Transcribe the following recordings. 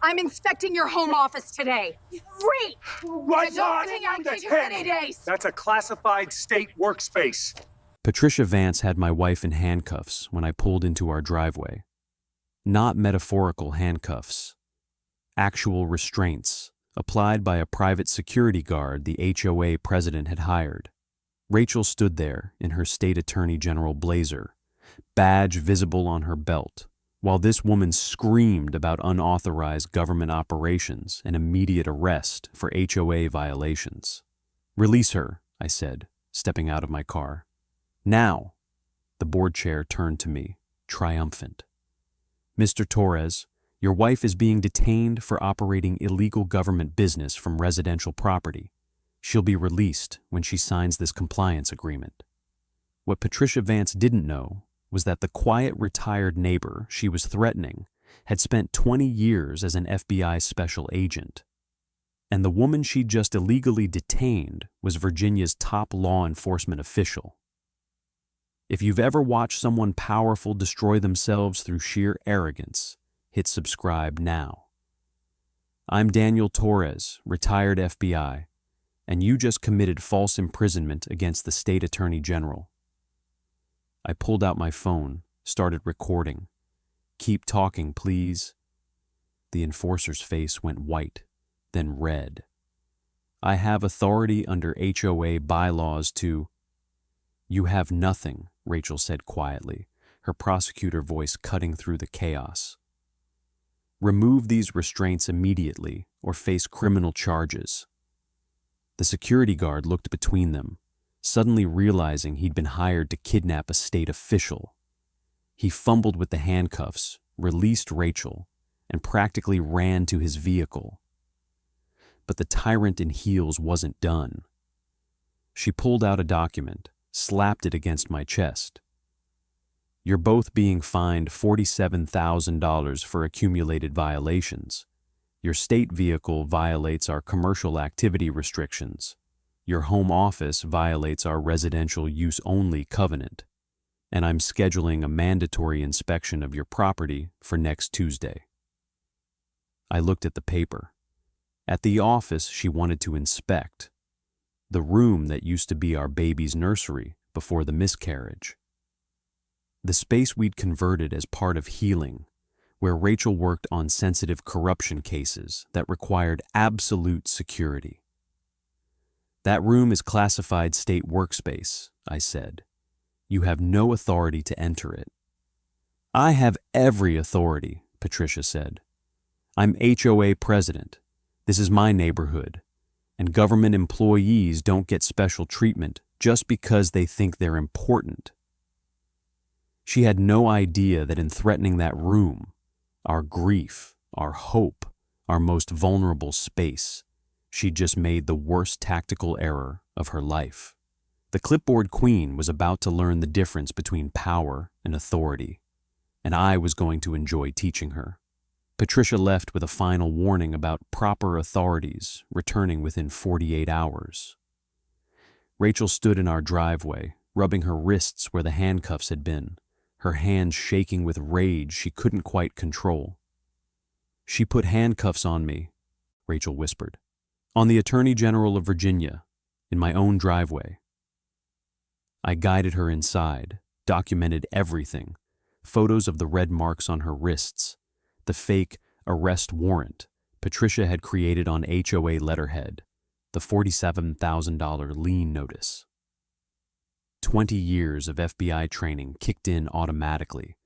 I'm inspecting your home office today. Great! Right on! That's a classified state workspace. Patricia Vance had my wife in handcuffs when I pulled into our driveway. Not metaphorical handcuffs. Actual restraints, applied by a private security guard the HOA president had hired. Rachel stood there in her state attorney general blazer, badge visible on her belt, while this woman screamed about unauthorized government operations and immediate arrest for HOA violations. "Release her," I said, stepping out of my car. "Now!" The board chair turned to me, triumphant. "Mr. Torres, your wife is being detained for operating illegal government business from residential property. She'll be released when she signs this compliance agreement." What Patricia Vance didn't know was that the quiet retired neighbor she was threatening had spent 20 years as an FBI special agent. And the woman she'd just illegally detained was Virginia's top law enforcement official. If you've ever watched someone powerful destroy themselves through sheer arrogance, hit subscribe now. I'm Daniel Torres, retired FBI, and you just committed false imprisonment against the state attorney general. I pulled out my phone, started recording. "Keep talking, please." The enforcer's face went white, then red. "I have authority under HOA bylaws to—" "You have nothing," Rachel said quietly, her prosecutor voice cutting through the chaos. "Remove these restraints immediately or face criminal charges." The security guard looked between them, suddenly realizing he'd been hired to kidnap a state official. He fumbled with the handcuffs, released Rachel, and practically ran to his vehicle. But the tyrant in heels wasn't done. She pulled out a document, slapped it against my chest. "You're both being fined $47,000 for accumulated violations. Your state vehicle violates our commercial activity restrictions. Your home office violates our residential use-only covenant. And I'm scheduling a mandatory inspection of your property for next Tuesday." I looked at the paper. At the office she wanted to inspect. The room that used to be our baby's nursery before the miscarriage. The space we'd converted as part of healing, where Rachel worked on sensitive corruption cases that required absolute security. "That room is classified state workspace," I said. "You have no authority to enter it." "I have every authority," Patricia said. "I'm HOA president. This is my neighborhood. And government employees don't get special treatment just because they think they're important." She had no idea that in threatening that room, our grief, our hope, our most vulnerable space, she'd just made the worst tactical error of her life. The clipboard queen was about to learn the difference between power and authority, and I was going to enjoy teaching her. Patricia left with a final warning about proper authorities returning within 48 hours. Rachel stood in our driveway, rubbing her wrists where the handcuffs had been, her hands shaking with rage she couldn't quite control. "She put handcuffs on me," Rachel whispered. "On the Attorney General of Virginia, in my own driveway." I guided her inside, documented everything, photos of the red marks on her wrists, the fake arrest warrant Patricia had created on HOA letterhead, the $47,000 lien notice. 20 years of FBI training kicked in automatically.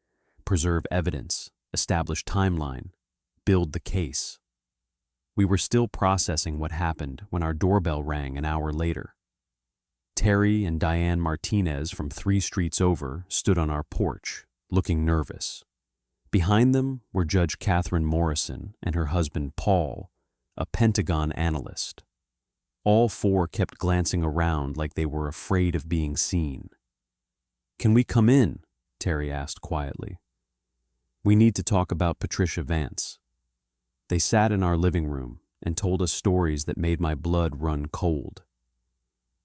Preserve evidence, establish timeline, build the case. We were still processing what happened when our doorbell rang an hour later. Terry and Diane Martinez from 3 streets over stood on our porch, looking nervous. Behind them were Judge Catherine Morrison and her husband Paul, a Pentagon analyst. All 4 kept glancing around like they were afraid of being seen. "Can we come in?" Terry asked quietly. "We need to talk about Patricia Vance." They sat in our living room and told us stories that made my blood run cold.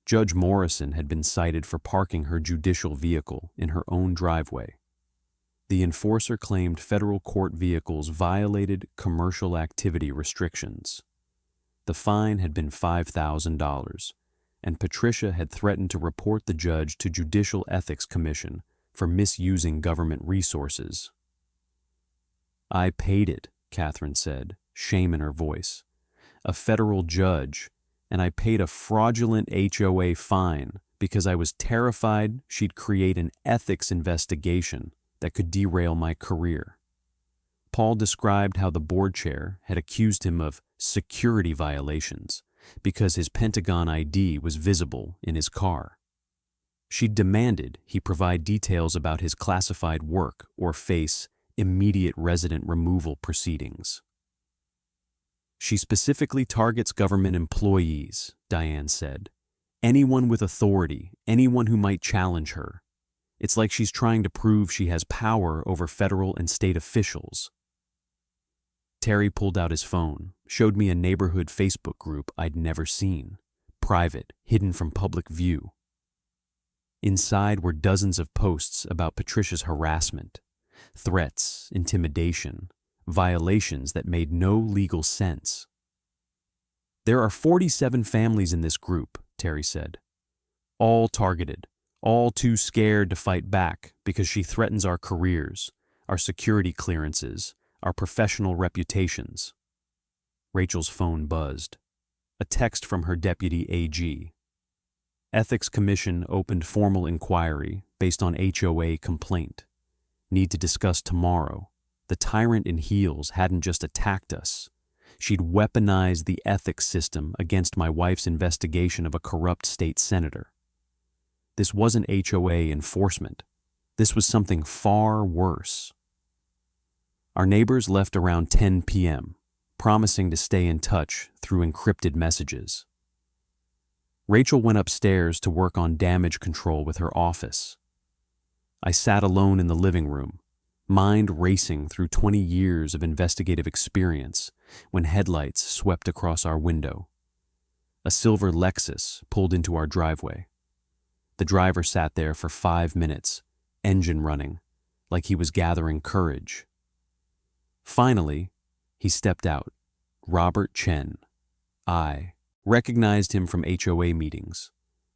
Judge Morrison had been cited for parking her judicial vehicle in her own driveway. The enforcer claimed federal court vehicles violated commercial activity restrictions. The fine had been $5,000, and Patricia had threatened to report the judge to Judicial Ethics Commission for misusing government resources. "I paid it," Catherine said, shame in her voice. "A federal judge, and I paid a fraudulent HOA fine because I was terrified she'd create an ethics investigation that could derail my career." Paul described how the board chair had accused him of security violations because his Pentagon ID was visible in his car. She demanded he provide details about his classified work or face immediate resident removal proceedings. "She specifically targets government employees," Diane said. "Anyone with authority, anyone who might challenge her. It's like she's trying to prove she has power over federal and state officials." Terry pulled out his phone, showed me a neighborhood Facebook group I'd never seen, private, hidden from public view. Inside were dozens of posts about Patricia's harassment, threats, intimidation, violations that made no legal sense. "There are 47 families in this group," Terry said. "All targeted, all too scared to fight back because she threatens our careers, our security clearances, our professional reputations." Rachel's phone buzzed. A text from her deputy AG. "Ethics Commission opened formal inquiry based on HOA complaint. Need to discuss tomorrow. The tyrant in heels hadn't just attacked us. She'd weaponized the ethics system against my wife's investigation of a corrupt state senator. This wasn't HOA enforcement. This was something far worse." Our neighbors left around 10 p.m., promising to stay in touch through encrypted messages. Rachel went upstairs to work on damage control with her office. I sat alone in the living room, mind racing through 20 years of investigative experience when headlights swept across our window. A silver Lexus pulled into our driveway. The driver sat there for 5 minutes, engine running, like he was gathering courage. Finally, he stepped out. Robert Chen. I recognized him from HOA meetings.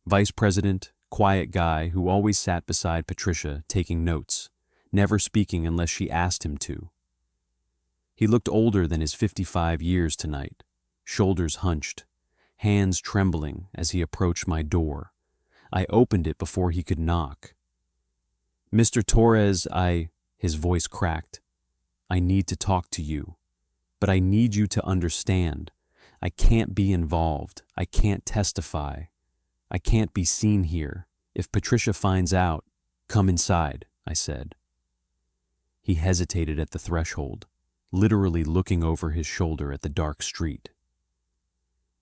Vice president, quiet guy who always sat beside Patricia taking notes, never speaking unless she asked him to. He looked older than his 55 years tonight, shoulders hunched, hands trembling as he approached my door. I opened it before he could knock. "Mr. Torres, his voice cracked. "I need to talk to you, but I need you to understand. I can't be involved. I can't testify. I can't be seen here. If Patricia finds out, come inside," I said. He hesitated at the threshold, literally looking over his shoulder at the dark street.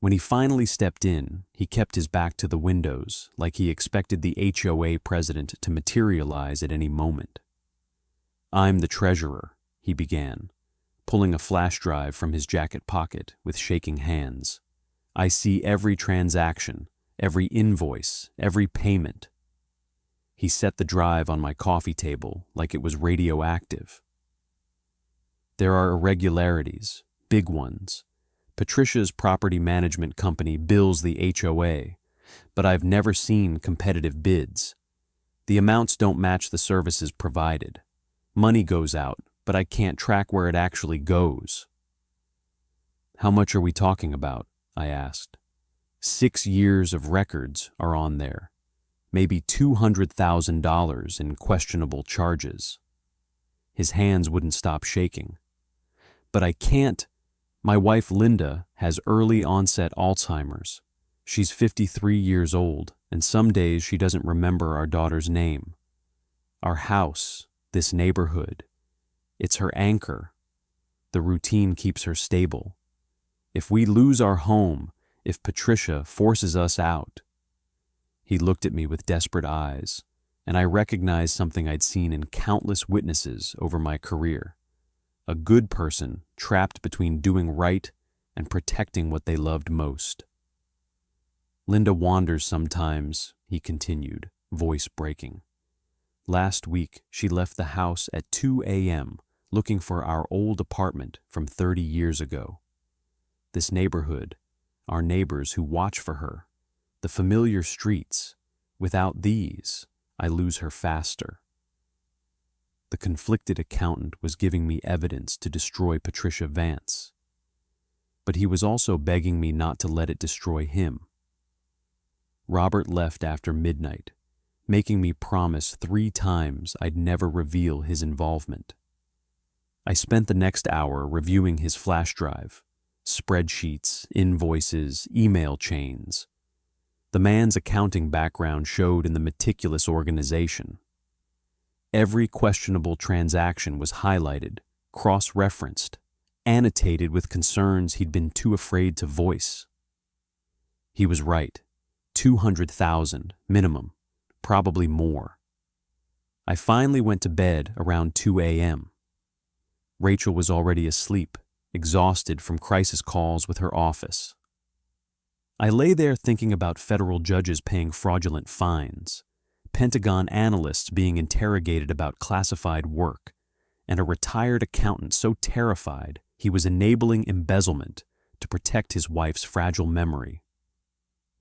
When he finally stepped in, he kept his back to the windows like he expected the HOA president to materialize at any moment. "I'm the treasurer," he began, pulling a flash drive from his jacket pocket with shaking hands. "I see every transaction, every invoice, every payment." He set the drive on my coffee table like it was radioactive. "There are irregularities, big ones. Patricia's property management company bills the HOA, but I've never seen competitive bids. The amounts don't match the services provided. Money goes out, but I can't track where it actually goes." "How much are we talking about?" I asked. 6 years of records are on there. Maybe $200,000 in questionable charges. His hands wouldn't stop shaking. "But I can't. My wife Linda has early onset Alzheimer's. She's 53 years old, and some days she doesn't remember our daughter's name. Our house, this neighborhood, it's her anchor. The routine keeps her stable. If we lose our home, if Patricia forces us out..." He looked at me with desperate eyes, and I recognized something I'd seen in countless witnesses over my career. A good person trapped between doing right and protecting what they loved most. "Linda wanders sometimes," he continued, voice breaking. Last week, she left the house at 2 a.m. looking for our old apartment from 30 years ago. This neighborhood, our neighbors who watch for her, the familiar streets, without these, I lose her faster. The conflicted accountant was giving me evidence to destroy Patricia Vance, but he was also begging me not to let it destroy him. Robert left after midnight, making me promise 3 times I'd never reveal his involvement. I spent the next hour reviewing his flash drive, spreadsheets, invoices, email chains. The man's accounting background showed in the meticulous organization. Every questionable transaction was highlighted, cross-referenced, annotated with concerns he'd been too afraid to voice. He was right. 200,000 minimum, probably more. I finally went to bed around 2 a.m. Rachel was already asleep, exhausted from crisis calls with her office. I lay there thinking about federal judges paying fraudulent fines, Pentagon analysts being interrogated about classified work, and a retired accountant so terrified he was enabling embezzlement to protect his wife's fragile memory.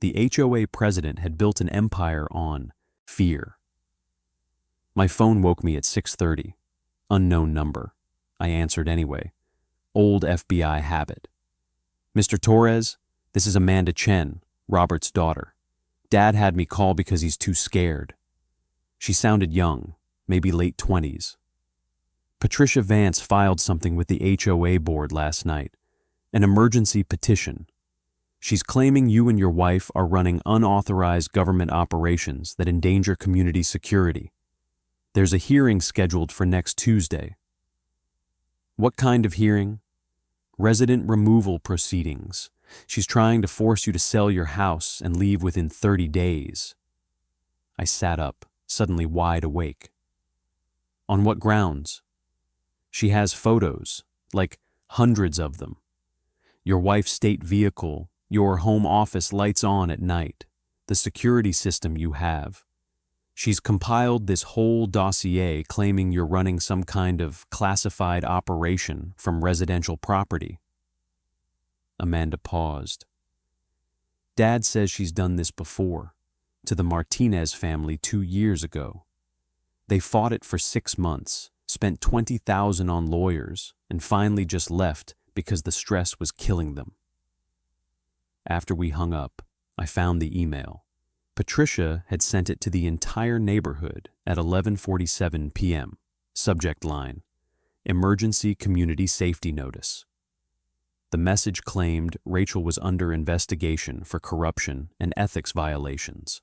The HOA president had built an empire on fear. My phone woke me at 6:30. Unknown number. I answered anyway. Old FBI habit. Mr. Torres, this is Amanda Chen, Robert's daughter. Dad had me call because he's too scared. She sounded young, maybe late 20s. Patricia Vance filed something with the HOA board last night, an emergency petition. She's claiming you and your wife are running unauthorized government operations that endanger community security. There's a hearing scheduled for next Tuesday. What kind of hearing? Resident removal proceedings. She's trying to force you to sell your house and leave within 30 days. I sat up, suddenly wide awake. On what grounds? She has photos, like hundreds of them. Your wife's state vehicle, your home office lights on at night, the security system you have. She's compiled this whole dossier claiming you're running some kind of classified operation from residential property. Amanda paused. Dad says she's done this before, to the Martinez family 2 years ago. They fought it for 6 months, spent $20,000 on lawyers, and finally just left because the stress was killing them. After we hung up, I found the email. Patricia had sent it to the entire neighborhood at 11:47 p.m. Subject line, Emergency Community Safety Notice. The message claimed Rachel was under investigation for corruption and ethics violations.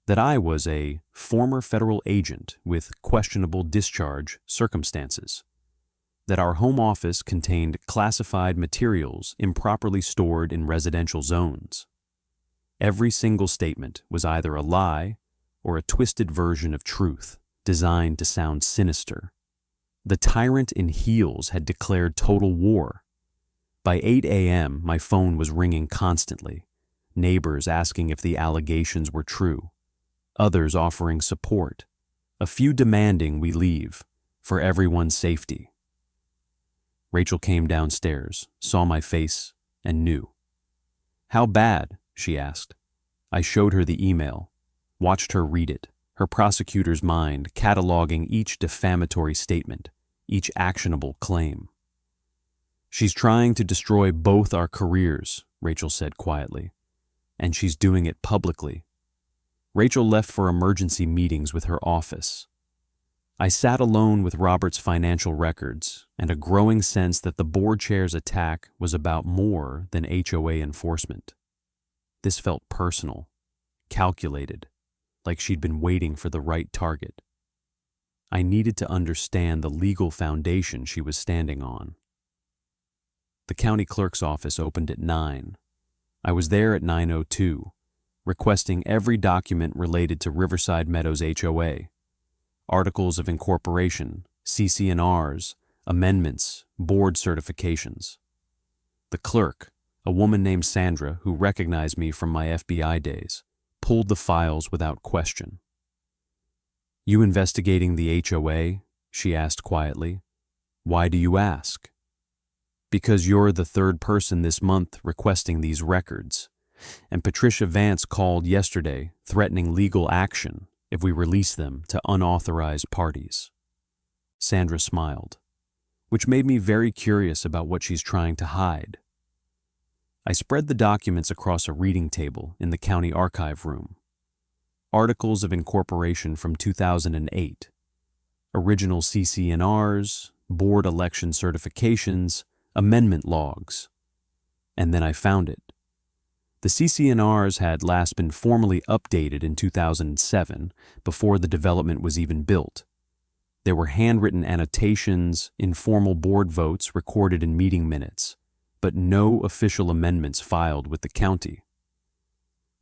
That I was a former federal agent with questionable discharge circumstances. That our home office contained classified materials improperly stored in residential zones. Every single statement was either a lie or a twisted version of truth designed to sound sinister. The tyrant in heels had declared total war. By 8 a.m., my phone was ringing constantly, neighbors asking if the allegations were true, others offering support, a few demanding we leave for everyone's safety. Rachel came downstairs, saw my face, and knew. "How bad?" she asked. I showed her the email, watched her read it, her prosecutor's mind cataloging each defamatory statement, each actionable claim. "She's trying to destroy both our careers," Rachel said quietly, "and she's doing it publicly." Rachel left for emergency meetings with her office. I sat alone with Robert's financial records and a growing sense that the board chair's attack was about more than HOA enforcement. This felt personal, calculated, like she'd been waiting for the right target. I needed to understand the legal foundation she was standing on. The county clerk's office opened at 9. I was there at 9:02, requesting every document related to Riverside Meadows HOA, articles of incorporation, CC&Rs, amendments, board certifications. The clerk, a woman named Sandra who recognized me from my FBI days, pulled the files without question. You investigating the HOA? She asked quietly. Why do you ask? Because you're the third person this month requesting these records, and Patricia Vance called yesterday threatening legal action if we release them to unauthorized parties. Sandra smiled, which made me very curious about what she's trying to hide. I spread the documents across a reading table in the county archive room. Articles of incorporation from 2008, original CC&Rs, board election certifications, amendment logs. And then I found it. The CC&Rs had last been formally updated in 2007, before the development was even built. There were handwritten annotations, informal board votes recorded in meeting minutes, but no official amendments filed with the county.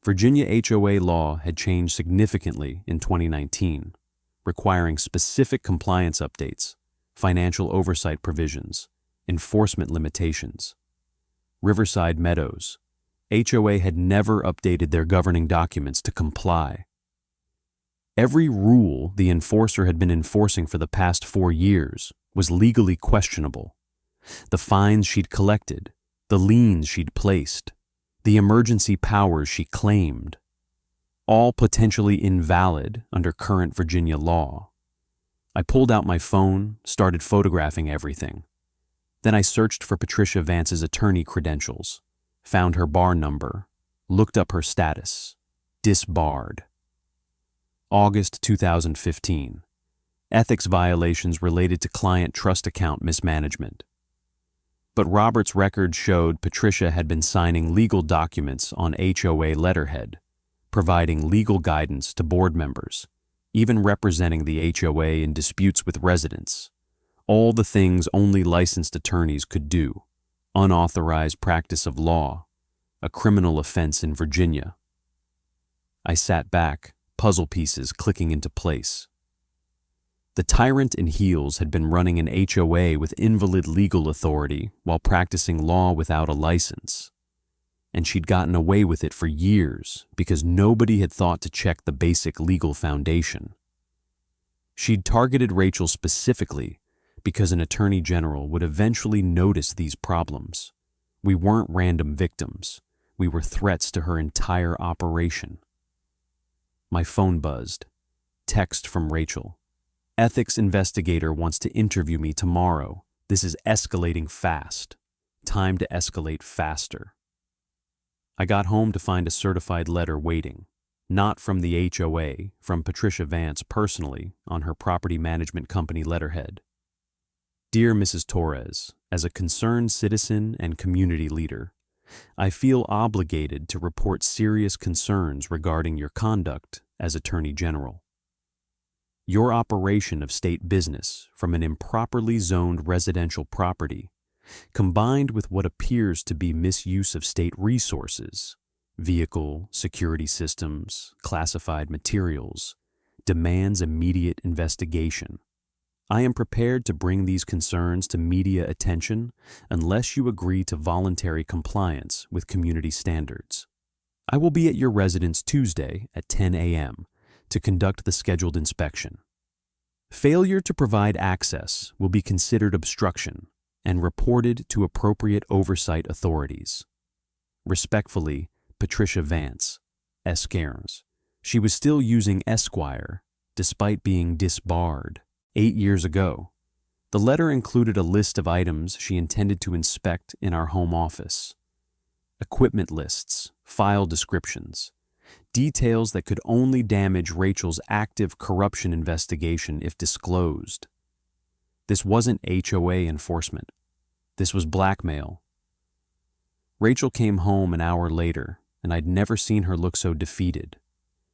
Virginia HOA law had changed significantly in 2019, requiring specific compliance updates, financial oversight provisions, enforcement limitations. Riverside Meadows, HOA had never updated their governing documents to comply. Every rule the enforcer had been enforcing for the past 4 years was legally questionable. The fines she'd collected, the liens she'd placed, the emergency powers she claimed, all potentially invalid under current Virginia law. I pulled out my phone, started photographing everything. Then I searched for Patricia Vance's attorney credentials, found her bar number, looked up her status, disbarred. August 2015. Ethics violations related to client trust account mismanagement. But Robert's record showed Patricia had been signing legal documents on HOA letterhead, providing legal guidance to board members, even representing the HOA in disputes with residents. All the things only licensed attorneys could do. Unauthorized practice of law, a criminal offense in Virginia. I sat back, puzzle pieces clicking into place. The tyrant in heels had been running an HOA with invalid legal authority while practicing law without a license. And she'd gotten away with it for years because nobody had thought to check the basic legal foundation. She'd targeted Rachel specifically because an attorney general would eventually notice these problems. We weren't random victims. We were threats to her entire operation. My phone buzzed. Text from Rachel. Ethics investigator wants to interview me tomorrow. This is escalating fast. Time to escalate faster. I got home to find a certified letter waiting. Not from the HOA, from Patricia Vance personally, on her property management company letterhead. Dear Mrs. Torres, as a concerned citizen and community leader, I feel obligated to report serious concerns regarding your conduct as Attorney General. Your operation of state business from an improperly zoned residential property, combined with what appears to be misuse of state resources, vehicle, security systems, classified materials, demands immediate investigation. I am prepared to bring these concerns to media attention unless you agree to voluntary compliance with community standards. I will be at your residence Tuesday at 10 a.m. to conduct the scheduled inspection. Failure to provide access will be considered obstruction and reported to appropriate oversight authorities. Respectfully, Patricia Vance, Escairns. She was still using Esquire, despite being disbarred 8 years ago. The letter included a list of items she intended to inspect in our home office. Equipment lists, file descriptions, details that could only damage Rachel's active corruption investigation if disclosed. This wasn't HOA enforcement. This was blackmail. Rachel came home an hour later, and I'd never seen her look so defeated.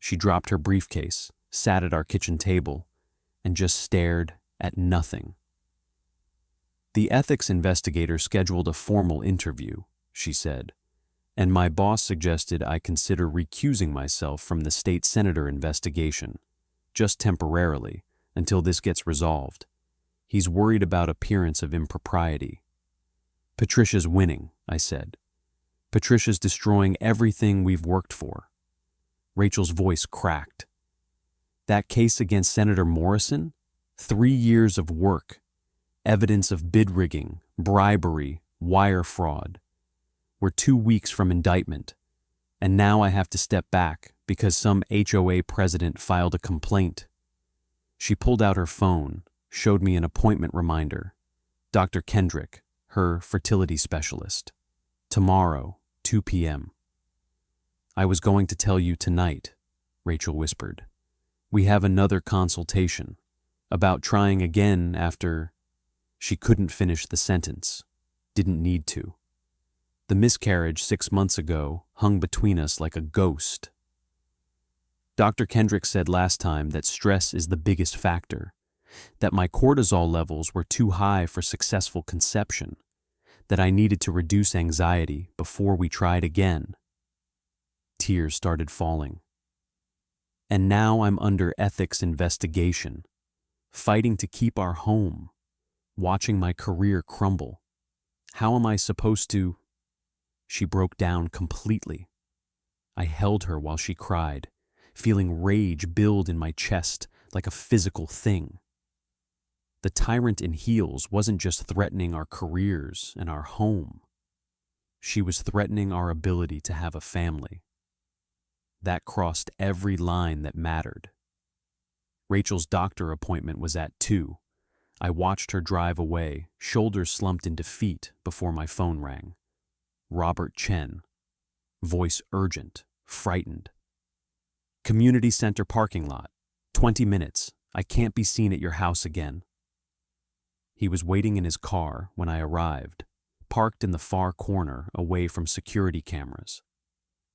She dropped her briefcase, sat at our kitchen table, and just stared at nothing. The ethics investigator scheduled a formal interview, she said, and my boss suggested I consider recusing myself from the state senator investigation, just temporarily, until this gets resolved. He's worried about appearance of impropriety. Patricia's winning, I said. Patricia's destroying everything we've worked for. Rachel's voice cracked. That case against Senator Morrison? 3 years of work, evidence of bid rigging, bribery, wire fraud. We're 2 weeks from indictment, and now I have to step back because some HOA president filed a complaint. She pulled out her phone, showed me an appointment reminder. Dr. Kendrick, her fertility specialist. Tomorrow, 2 p.m. I was going to tell you tonight, Rachel whispered. We have another consultation about trying again after... She couldn't finish the sentence. Didn't need to. The miscarriage 6 months ago hung between us like a ghost. Dr. Kendrick said last time that stress is the biggest factor, that my cortisol levels were too high for successful conception, that I needed to reduce anxiety before we tried again. Tears started falling. And now I'm under ethics investigation, fighting to keep our home, watching my career crumble. How am I supposed to... She broke down completely. I held her while she cried, feeling rage build in my chest like a physical thing. The tyrant in heels wasn't just threatening our careers and our home. She was threatening our ability to have a family. That crossed every line that mattered. Rachel's doctor appointment was at 2. I watched her drive away, shoulders slumped in defeat before my phone rang. Robert Chen. Voice urgent, frightened. Community center parking lot. 20 minutes. I can't be seen at your house again. He was waiting in his car when I arrived, parked in the far corner away from security cameras.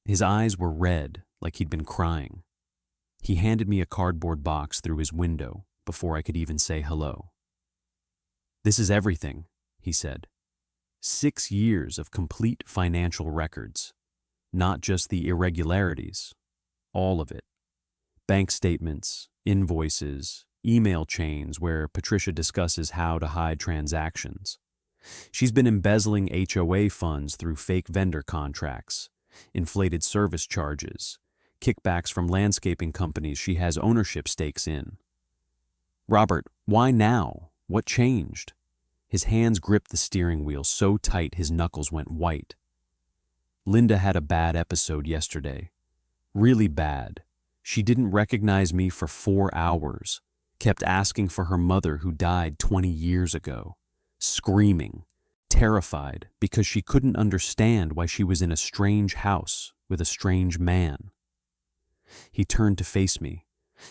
His eyes were red, like he'd been crying. He handed me a cardboard box through his window before I could even say hello. This is everything, he said. 6 years of complete financial records. Not just the irregularities, all of it. Bank statements, invoices, email chains where Patricia discusses how to hide transactions. She's been embezzling HOA funds through fake vendor contracts, inflated service charges, kickbacks from landscaping companies she has ownership stakes in. Robert, why now? What changed? His hands gripped the steering wheel so tight his knuckles went white. Linda had a bad episode yesterday. Really bad. She didn't recognize me for 4 hours, kept asking for her mother who died 20 years ago, screaming, terrified because she couldn't understand why she was in a strange house with a strange man. He turned to face me,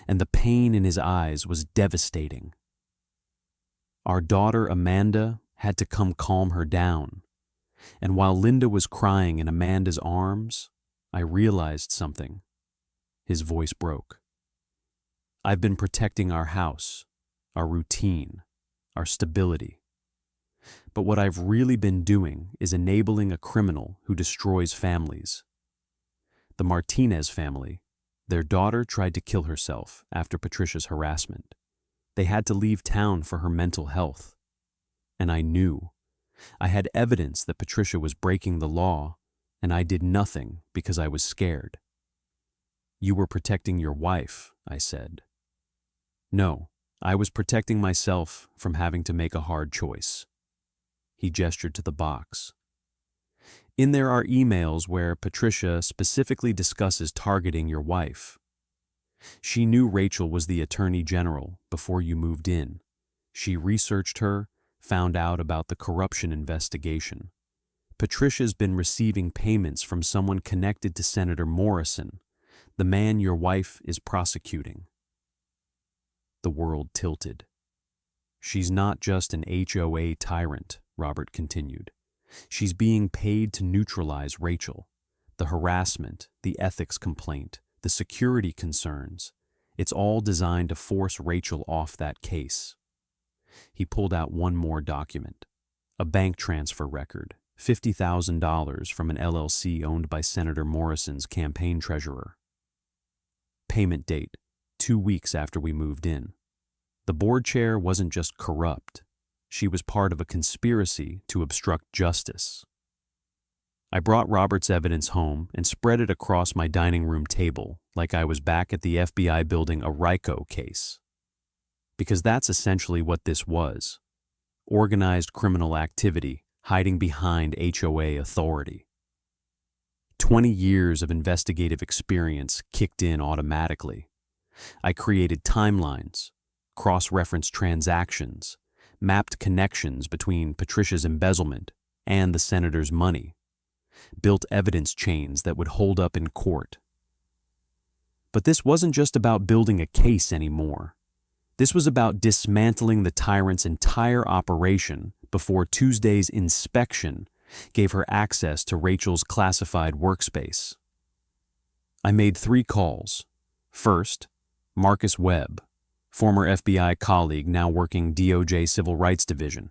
and the pain in his eyes was devastating. Our daughter Amanda had to come calm her down, and while Linda was crying in Amanda's arms, I realized something. His voice broke. I've been protecting our house, our routine, our stability. But what I've really been doing is enabling a criminal who destroys families. The Martinez family, their daughter tried to kill herself after Patricia's harassment. They had to leave town for her mental health. And I knew. I had evidence that Patricia was breaking the law, and I did nothing because I was scared. You were protecting your wife, I said. No, I was protecting myself from having to make a hard choice. He gestured to the box. In there are emails where Patricia specifically discusses targeting your wife. She knew Rachel was the Attorney General before you moved in. She researched her, found out about the corruption investigation. Patricia's been receiving payments from someone connected to Senator Morrison, the man your wife is prosecuting. The world tilted. She's not just an HOA tyrant, Robert continued. She's being paid to neutralize Rachel. The harassment, the ethics complaint, the security concerns. It's all designed to force Rachel off that case. He pulled out one more document. A bank transfer record, $50,000 from an LLC owned by Senator Morrison's campaign treasurer. Payment date, 2 weeks after we moved in. The board chair wasn't just corrupt. She was part of a conspiracy to obstruct justice. I brought Robert's evidence home and spread it across my dining room table like I was back at the FBI building a RICO case. Because that's essentially what this was: organized criminal activity hiding behind HOA authority. 20 years of investigative experience kicked in automatically. I created timelines, cross-referenced transactions, mapped connections between Patricia's embezzlement and the senator's money, built evidence chains that would hold up in court. But this wasn't just about building a case anymore. This was about dismantling the tyrant's entire operation before Tuesday's inspection gave her access to Rachel's classified workspace. I made 3 calls. First, Marcus Webb, former FBI colleague now working DOJ Civil Rights Division.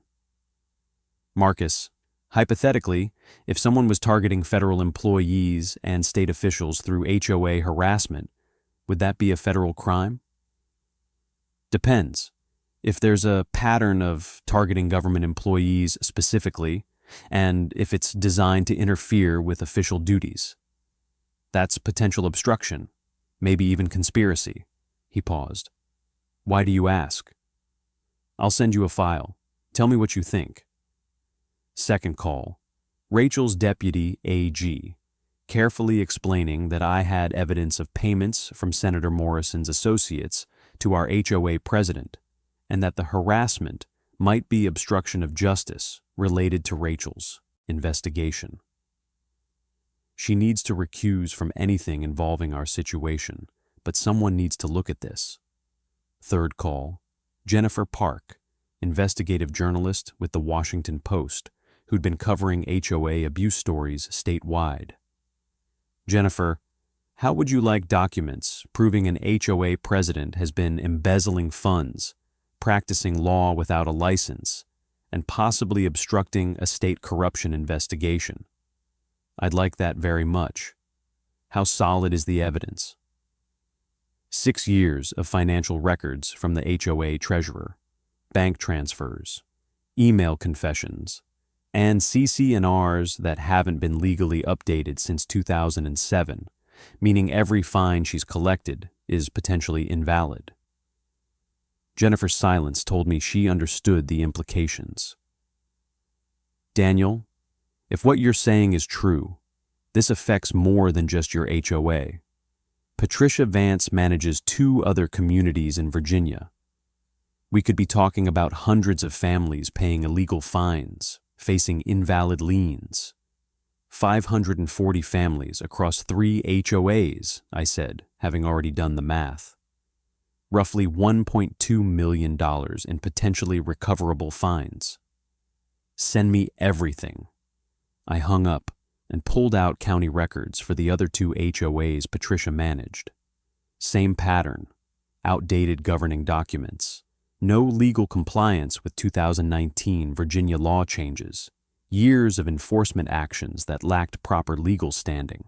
Marcus, hypothetically, if someone was targeting federal employees and state officials through HOA harassment, would that be a federal crime? Depends. If there's a pattern of targeting government employees specifically, and if it's designed to interfere with official duties. That's potential obstruction, maybe even conspiracy. He paused. Why do you ask? I'll send you a file. Tell me what you think. Second call. Rachel's deputy AG, carefully explaining that I had evidence of payments from Senator Morrison's associates to our HOA president, and that the harassment might be obstruction of justice related to Rachel's investigation. She needs to recuse from anything involving our situation, but someone needs to look at this. Third call, Jennifer Park, investigative journalist with the Washington Post, who'd been covering HOA abuse stories statewide. Jennifer, how would you like documents proving an HOA president has been embezzling funds, practicing law without a license, and possibly obstructing a state corruption investigation? I'd like that very much. How solid is the evidence? 6 years of financial records from the HOA treasurer, bank transfers, email confessions, and CC&Rs that haven't been legally updated since 2007, meaning every fine she's collected is potentially invalid. Jennifer's silence told me she understood the implications. Daniel, if what you're saying is true, this affects more than just your HOA. Patricia Vance manages 2 other communities in Virginia. We could be talking about hundreds of families paying illegal fines, facing invalid liens. 540 families across 3 HOAs, I said, having already done the math. Roughly $1.2 million in potentially recoverable fines. Send me everything. I hung up and pulled out county records for the other 2 HOAs Patricia managed. Same pattern, outdated governing documents, no legal compliance with 2019 Virginia law changes, years of enforcement actions that lacked proper legal standing.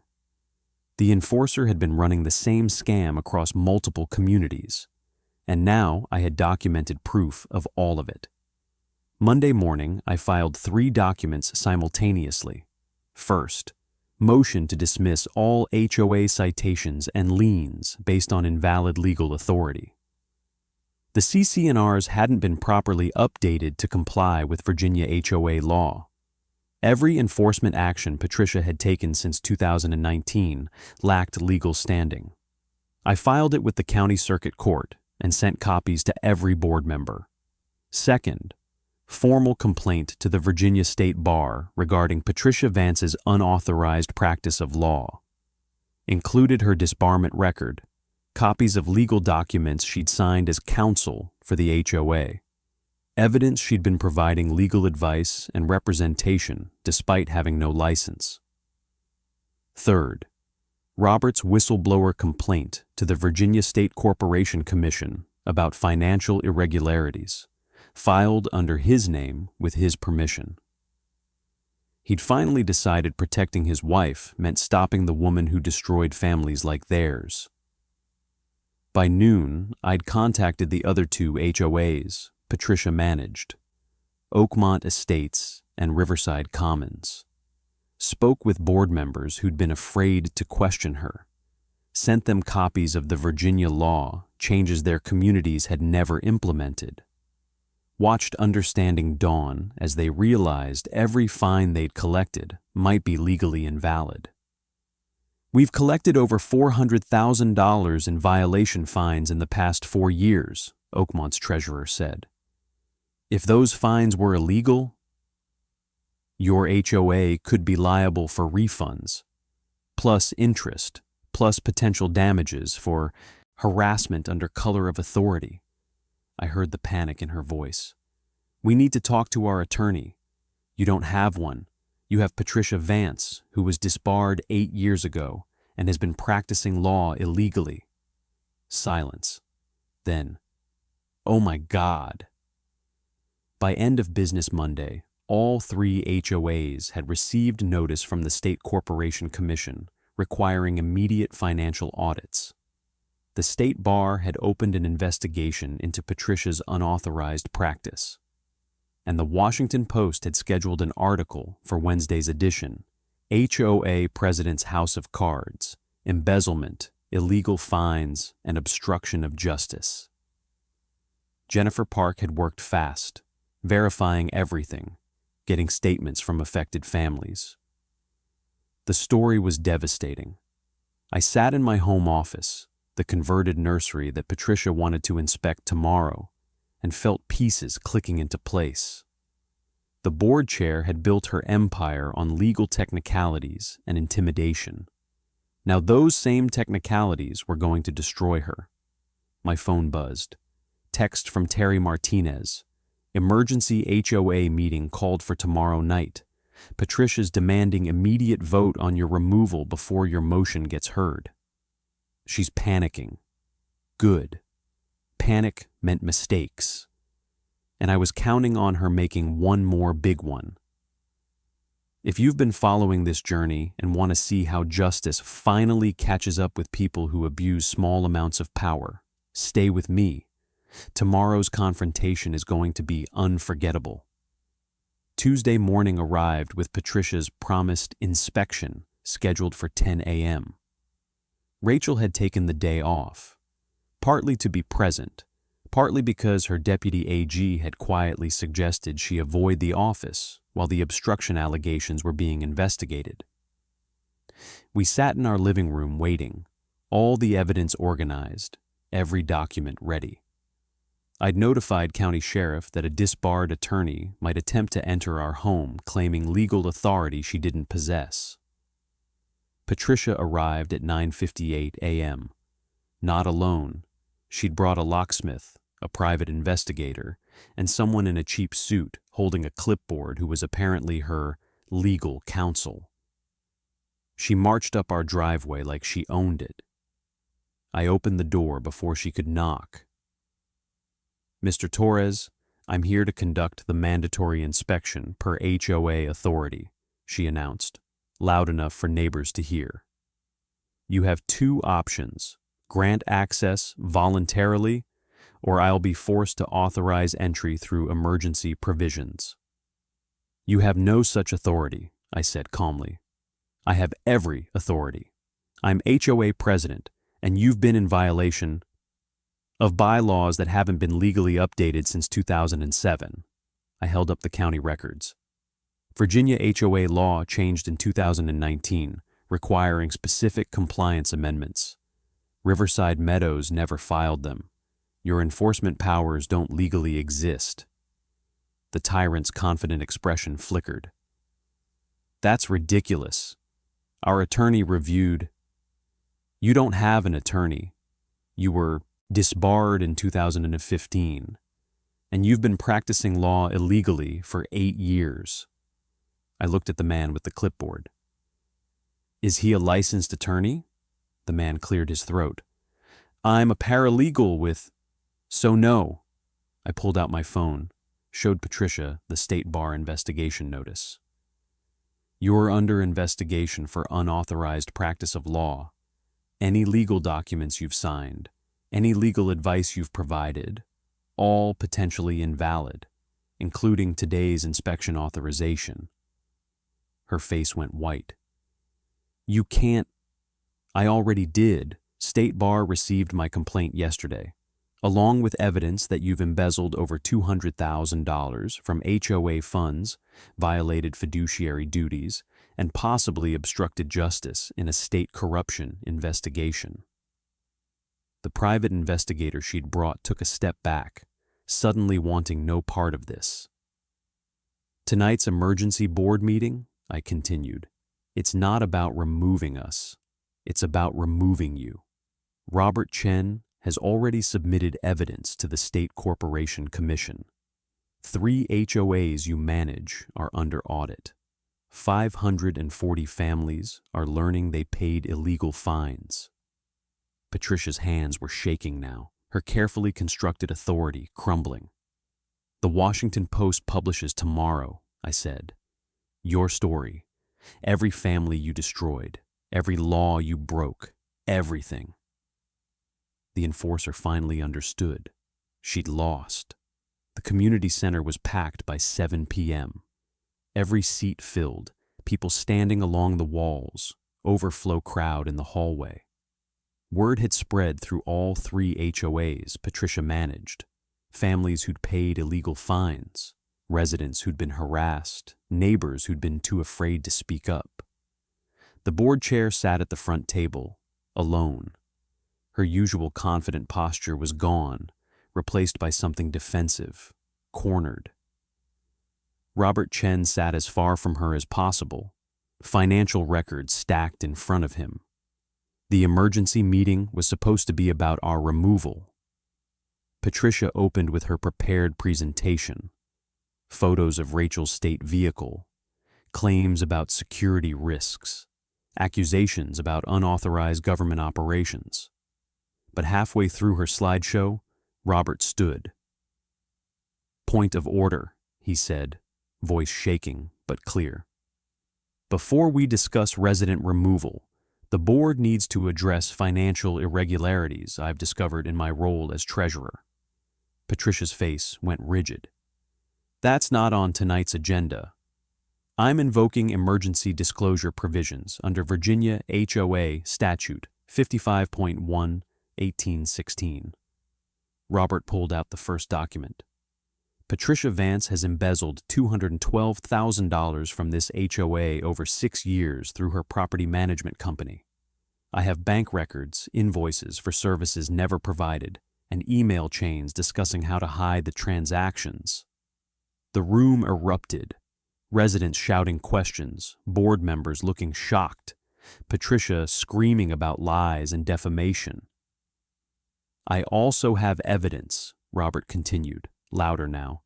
The enforcer had been running the same scam across multiple communities, and now I had documented proof of all of it. Monday morning, I filed 3 documents simultaneously. First, motion to dismiss all HOA citations and liens based on invalid legal authority. The CC&Rs hadn't been properly updated to comply with Virginia HOA law. Every enforcement action Patricia had taken since 2019 lacked legal standing. I filed it with the county circuit court and sent copies to every board member. Second, formal complaint to the Virginia State Bar regarding Patricia Vance's unauthorized practice of law. Included her disbarment record, copies of legal documents she'd signed as counsel for the HOA, evidence she'd been providing legal advice and representation despite having no license. Third, Robert's whistleblower complaint to the Virginia State Corporation Commission about financial irregularities, filed under his name with his permission. He'd finally decided protecting his wife meant stopping the woman who destroyed families like theirs. By noon, I'd contacted the other 2 HOAs Patricia managed, Oakmont Estates and Riverside Commons. spoke with board members who'd been afraid to question her, sent them copies of the Virginia law, changes their communities had never implemented, watched understanding dawn as they realized every fine they'd collected might be legally invalid. We've collected over $400,000 in violation fines in the past 4 years, Oakmont's treasurer said. If those fines were illegal, your HOA could be liable for refunds, plus interest, plus potential damages for harassment under color of authority. I heard the panic in her voice. We need to talk to our attorney. You don't have one. You have Patricia Vance, who was disbarred 8 years ago and has been practicing law illegally. Silence. Then, oh my God. By end of business Monday, all 3 HOAs had received notice from the State Corporation Commission requiring immediate financial audits. The State Bar had opened an investigation into Patricia's unauthorized practice, and the Washington Post had scheduled an article for Wednesday's edition, HOA President's House of Cards, Embezzlement, Illegal Fines, and Obstruction of Justice. Jennifer Park had worked fast, verifying everything, getting statements from affected families. The story was devastating. I sat in my home office, the converted nursery that Patricia wanted to inspect tomorrow, and felt pieces clicking into place. The board chair had built her empire on legal technicalities and intimidation. Now those same technicalities were going to destroy her. My phone buzzed. Text from Terry Martinez. Emergency HOA meeting called for tomorrow night. Patricia's demanding immediate vote on your removal before your motion gets heard. She's panicking. Good. Panic meant mistakes. And I was counting on her making one more big one. If you've been following this journey and want to see how justice finally catches up with people who abuse small amounts of power, stay with me. Tomorrow's confrontation is going to be unforgettable. Tuesday morning arrived with Patricia's promised inspection scheduled for 10 a.m. Rachel had taken the day off, partly to be present, partly because her deputy AG had quietly suggested she avoid the office while the obstruction allegations were being investigated. We sat in our living room waiting, all the evidence organized, every document ready. I'd notified County Sheriff that a disbarred attorney might attempt to enter our home claiming legal authority she didn't possess. Patricia arrived at 9:58 a.m. Not alone. She'd brought a locksmith, a private investigator, and someone in a cheap suit holding a clipboard who was apparently her legal counsel. She marched up our driveway like she owned it. I opened the door before she could knock. Mr. Torres, I'm here to conduct the mandatory inspection per HOA authority, she announced, loud enough for neighbors to hear. You have 2 options, grant access voluntarily, or I'll be forced to authorize entry through emergency provisions. You have no such authority, I said calmly. I have every authority. I'm HOA president, and you've been in violation of bylaws that haven't been legally updated since 2007. I held up the county records. Virginia HOA law changed in 2019, requiring specific compliance amendments. Riverside Meadows never filed them. Your enforcement powers don't legally exist. The tyrant's confident expression flickered. That's ridiculous. Our attorney reviewed. You don't have an attorney. You were disbarred in 2015, and you've been practicing law illegally for 8 years. I looked at the man with the clipboard. Is he a licensed attorney? The man cleared his throat. I'm a paralegal with... So no. I pulled out my phone, showed Patricia the State Bar investigation notice. You're under investigation for unauthorized practice of law. Any legal documents you've signed, any legal advice you've provided, all potentially invalid, including today's inspection authorization. Her face went white. You can't. I already did. State Bar received my complaint yesterday, along with evidence that you've embezzled over $200,000 from HOA funds, violated fiduciary duties, and possibly obstructed justice in a state corruption investigation. The private investigator she'd brought took a step back, suddenly wanting no part of this. Tonight's emergency board meeting, I continued, it's not about removing us. It's about removing you. Robert Chen has already submitted evidence to the State Corporation Commission. 3 HOAs you manage are under audit. 540 families are learning they paid illegal fines. Patricia's hands were shaking now, her carefully constructed authority crumbling. The Washington Post publishes tomorrow, I said. Your story. Every family you destroyed. Every law you broke. Everything. The enforcer finally understood. She'd lost. The community center was packed by 7 p.m. Every seat filled, people standing along the walls, overflow crowd in the hallway. Word had spread through all 3 HOAs Patricia managed, families who'd paid illegal fines, residents who'd been harassed, neighbors who'd been too afraid to speak up. The board chair sat at the front table, alone. Her usual confident posture was gone, replaced by something defensive, cornered. Robert Chen sat as far from her as possible, financial records stacked in front of him. The emergency meeting was supposed to be about our removal. Patricia opened with her prepared presentation. Photos of Rachel's state vehicle, claims about security risks, accusations about unauthorized government operations. But halfway through her slideshow, Robert stood. Point of order, he said, voice shaking but clear. Before we discuss resident removal, the board needs to address financial irregularities I've discovered in my role as treasurer. Patricia's face went rigid. That's not on tonight's agenda. I'm invoking emergency disclosure provisions under Virginia HOA Statute 55.1/1816. Robert pulled out the first document. Patricia Vance has embezzled $212,000 from this HOA over 6 years through her property management company. I have bank records, invoices for services never provided, and email chains discussing how to hide the transactions. The room erupted, residents shouting questions, board members looking shocked, Patricia screaming about lies and defamation. I also have evidence, Robert continued, louder now,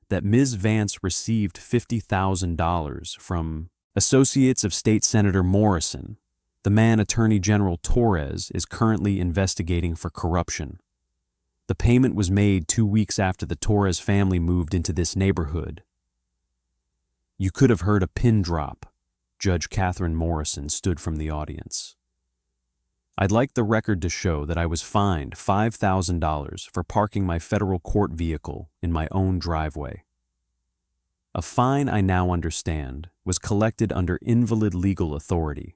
that Ms. Vance received $50,000 from associates of State Senator Morrison, the man Attorney General Torres is currently investigating for corruption. The payment was made 2 weeks after the Torres family moved into this neighborhood. You could have heard a pin drop. Judge Catherine Morrison stood from the audience. I'd like the record to show that I was fined $5,000 for parking my federal court vehicle in my own driveway. A fine, I now understand, was collected under invalid legal authority,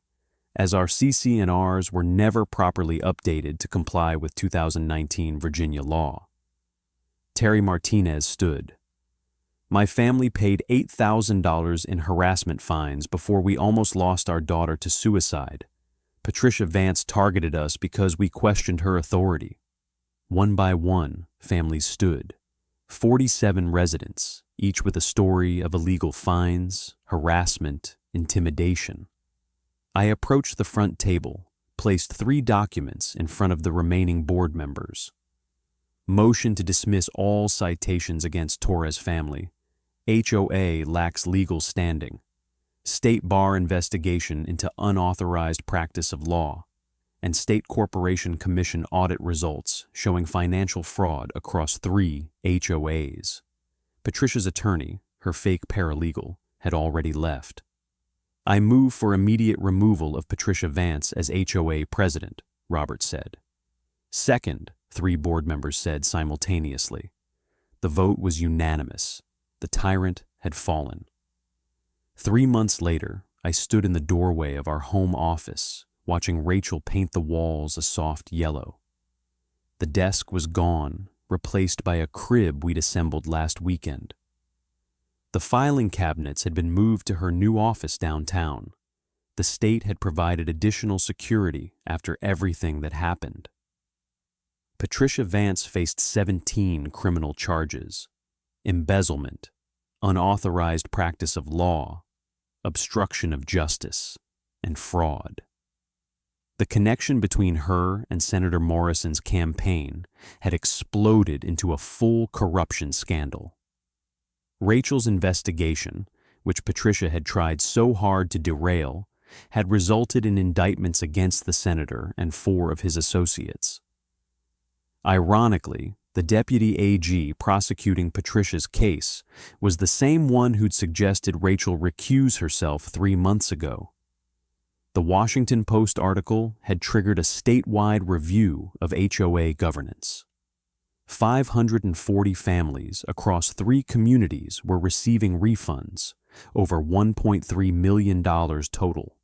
as our CC&Rs were never properly updated to comply with 2019 Virginia law. Terry Martinez stood. My family paid $8,000 in harassment fines before we almost lost our daughter to suicide. Patricia Vance targeted us because we questioned her authority. One by one, families stood. 47 residents, each with a story of illegal fines, harassment, intimidation. I approached the front table, placed 3 documents in front of the remaining board members. Motion to dismiss all citations against Torres family. HOA lacks legal standing. State Bar investigation into unauthorized practice of law, and State Corporation Commission audit results showing financial fraud across 3 HOAs. Patricia's attorney, her fake paralegal, had already left. I move for immediate removal of Patricia Vance as HOA president, Robert said. Second, 3 board members said simultaneously. The vote was unanimous. The tyrant had fallen. 3 months later, I stood in the doorway of our home office, watching Rachel paint the walls a soft yellow. The desk was gone, replaced by a crib we'd assembled last weekend. The filing cabinets had been moved to her new office downtown. The state had provided additional security after everything that happened. Patricia Vance faced 17 criminal charges: embezzlement, unauthorized practice of law, obstruction of justice, and fraud. The connection between her and Senator Morrison's campaign had exploded into a full corruption scandal. Rachel's investigation, which Patricia had tried so hard to derail, had resulted in indictments against the senator and 4 of his associates. Ironically, the deputy AG prosecuting Patricia's case was the same one who'd suggested Rachel recuse herself 3 months ago. The Washington Post article had triggered a statewide review of HOA governance. 540 families across 3 communities were receiving refunds, over $1.3 million total.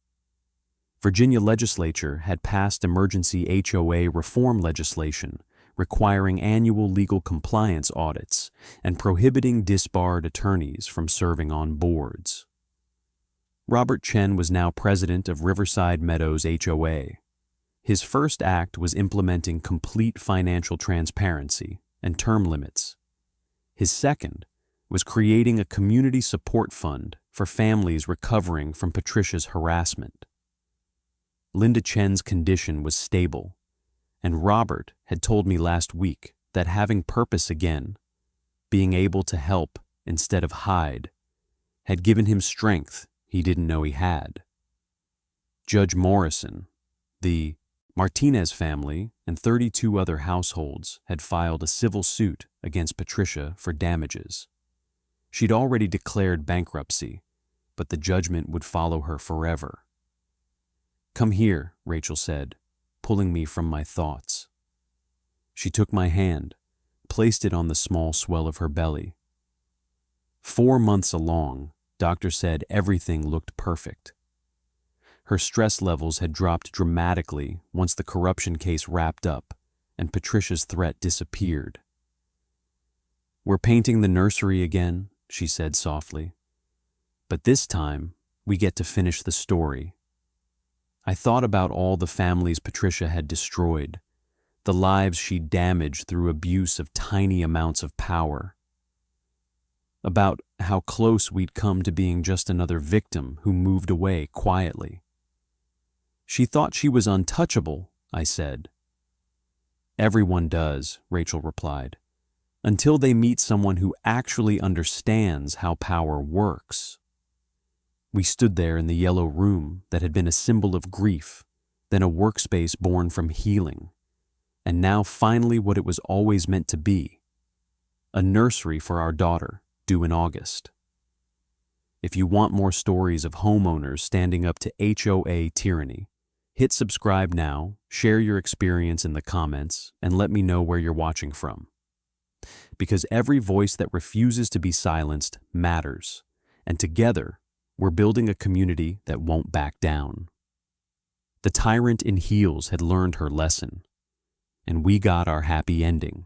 Virginia legislature had passed emergency HOA reform legislation requiring annual legal compliance audits and prohibiting disbarred attorneys from serving on boards. Robert Chen was now president of Riverside Meadows HOA. His first act was implementing complete financial transparency and term limits. His second was creating a community support fund for families recovering from Patricia's harassment. Linda Chen's condition was stable, and Robert had told me last week that having purpose again, being able to help instead of hide, had given him strength he didn't know he had. Judge Morrison, the Martinez family, and 32 other households had filed a civil suit against Patricia for damages. She'd already declared bankruptcy, but the judgment would follow her forever. "Come here," Rachel said, pulling me from my thoughts. She took my hand, placed it on the small swell of her belly. 4 months along, doctor said everything looked perfect. Her stress levels had dropped dramatically once the corruption case wrapped up and Patricia's threat disappeared. "We're painting the nursery again," she said softly. "But this time, we get to finish the story." I thought about all the families Patricia had destroyed, the lives she'd damaged through abuse of tiny amounts of power. About how close we'd come to being just another victim who moved away quietly. "She thought she was untouchable," I said. "Everyone does," Rachel replied, "until they meet someone who actually understands how power works." We stood there in the yellow room that had been a symbol of grief, then a workspace born from healing, and now finally what it was always meant to be, a nursery for our daughter, due in August. If you want more stories of homeowners standing up to HOA tyranny, hit subscribe now, share your experience in the comments, and let me know where you're watching from. Because every voice that refuses to be silenced matters, and together, we're building a community that won't back down. The tyrant in heels had learned her lesson, and we got our happy ending.